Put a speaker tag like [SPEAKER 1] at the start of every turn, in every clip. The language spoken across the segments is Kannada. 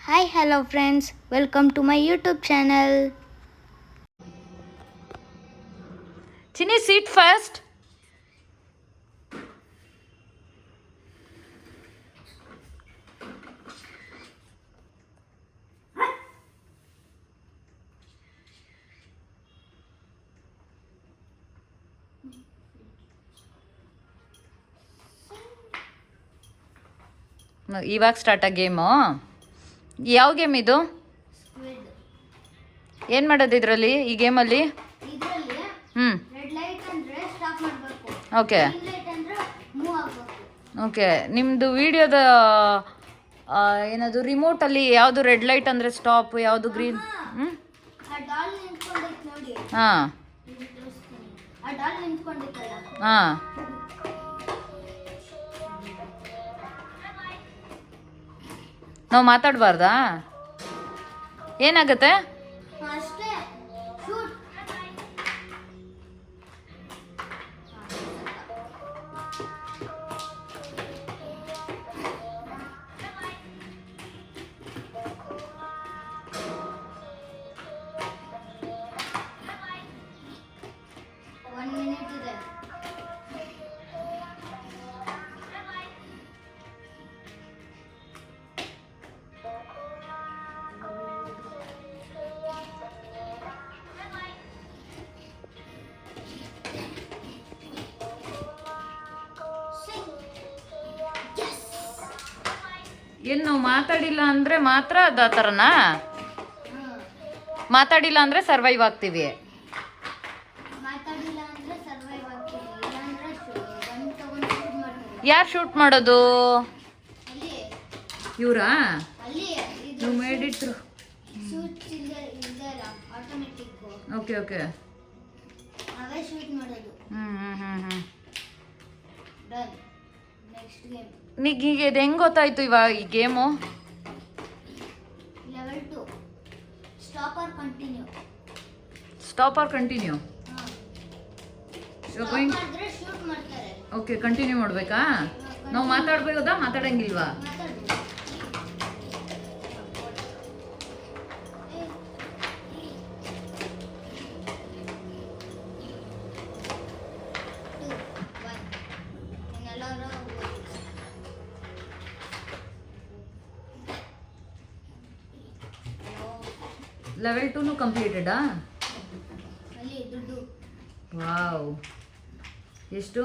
[SPEAKER 1] Hi, hello friends. Welcome to my YouTube channel.
[SPEAKER 2] Chini, sit first. ಇವಾಗ ಸ್ಟಾರ್ಟ್ ಆ ಗೇಮು. ಯಾವ ಗೇಮ್ ಇದು? ಏನು ಮಾಡೋದು ಇದರಲ್ಲಿ, ಈ ಗೇಮಲ್ಲಿ? ಹ್ಞೂ, ಓಕೆ ಓಕೆ. ನಿಮ್ಮದು ವಿಡಿಯೋದ ಏನದು ರಿಮೋಟಲ್ಲಿ ಯಾವುದು ರೆಡ್ ಲೈಟ್ ಅಂದರೆ ಸ್ಟಾಪ್, ಯಾವುದು ಗ್ರೀನ್? ಹ್ಞೂ, ಹಾಂ ಹಾಂ. ನಾವು ಮಾತಾಡಬಾರ್ದಾ? ಏನಾಗುತ್ತೆ? ಏನು ನಾವು ಮಾತಾಡಿಲ್ಲ ಅಂದರೆ ಮಾತ್ರ ಅದು ಆ ಥರನಾ? ಮಾತಾಡಿಲ್ಲ ಅಂದರೆ ಸರ್ವೈವ್ ಆಗ್ತೀವಿ. ಯಾರು ಶೂಟ್ ಮಾಡೋದು? ಇವರಾ? You made it through. Okay okay. ಹ್ಞೂ ಹ್ಞೂ ಹ್ಞೂ ಹ್ಞೂ. ಈಗ ಇದು ಹೆಂಗೆ ಗೊತ್ತಾಯ್ತು ಇವಾಗ ಈ game? Stop or continue? Okay, continue ಮಾಡಬೇಕಾ? ನಾವು ಮಾತಾಡ್ಬೋದಾ, ಮಾತಾಡಂಗಿಲ್ವಾ? ಲೆವೆಲ್ 2 ಕಂಪ್ಲೀಟೆಡಾ? ವಾವ್, ಎಷ್ಟು?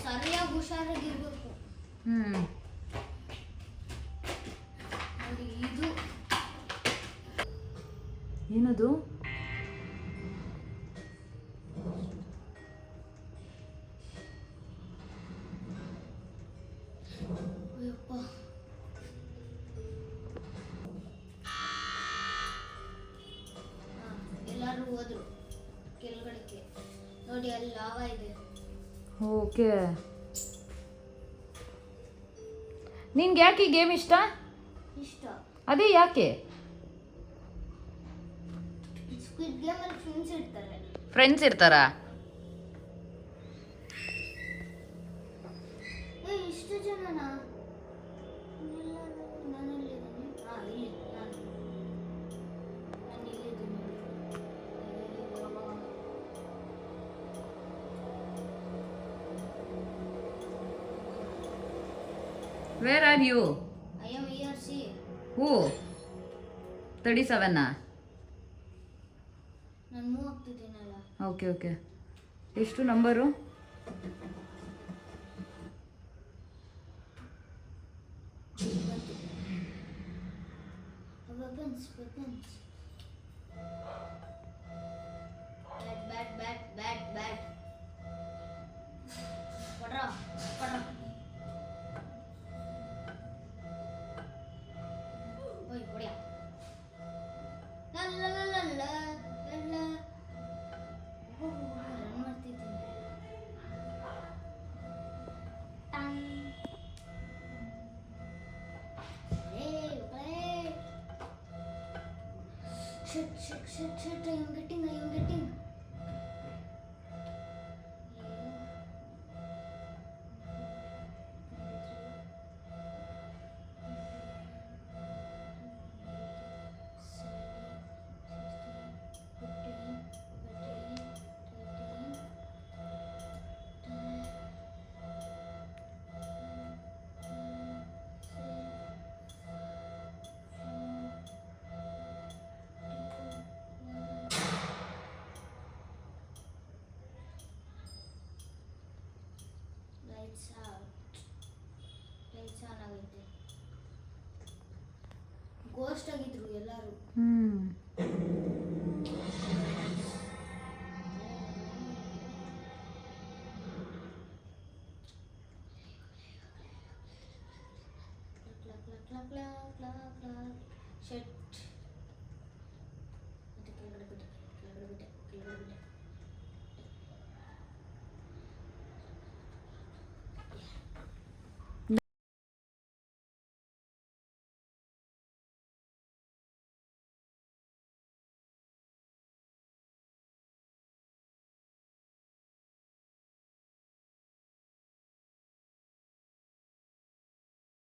[SPEAKER 1] ಸರಿಯಾಗಿ ಹುಷಾರಾಗಿರ್ಬೇಕು.
[SPEAKER 2] ಹ್ಞೂ.
[SPEAKER 1] ಇದು
[SPEAKER 2] ಏನದು?
[SPEAKER 1] ಎಲ್ಲರೂ ಹೋದ್ರು ಕೆಳಗಡೆಗೆ. ನೋಡಿ, ಅಲ್ಲಿ ಲಾವಾ ಇದೆ.
[SPEAKER 2] ಓಕೆ. ನಿನ್ಗೆ ಯಾಕೆ ಈ ಗೇಮ್ ಇಷ್ಟ? ಅದೇ ಯಾಕೆ?
[SPEAKER 1] ಸ್ಕ್ವಿಡ್ ಗೇಮ್ ಅಲ್ಲಿ ಫ್ರೆಂಡ್ಸ್ ಇರ್ತಾರೆ.
[SPEAKER 2] ಫ್ರೆಂಡ್ಸ್ ಇರ್ತಾರಾ?
[SPEAKER 1] ಇಷ್ಟು ಜನನಾ?
[SPEAKER 2] Where are you?
[SPEAKER 1] I am here, see.
[SPEAKER 2] Who? 37.
[SPEAKER 1] ನಾನು ಮೂವ್ ಆಗ್ತಿದ್ದೀನಲ್ಲ.
[SPEAKER 2] Okay okay. ಎಷ್ಟು number?
[SPEAKER 1] Weapons. Bad. Padra. Oi, बढ़िया. La. ರನ್ ಮಾಡ್ತಿದ್ದೀನಿ. Shit, I am getting. Lights on ಆಗೈತೆ. ಗೋಸ್ಟ್ ಆಗಿದ್ರು ಎಲ್ಲರೂ. ಶೆಟ್. ಮತ್ತೆ ಕೆಳಗಡೆ ಬಿಟ್ಟೆ.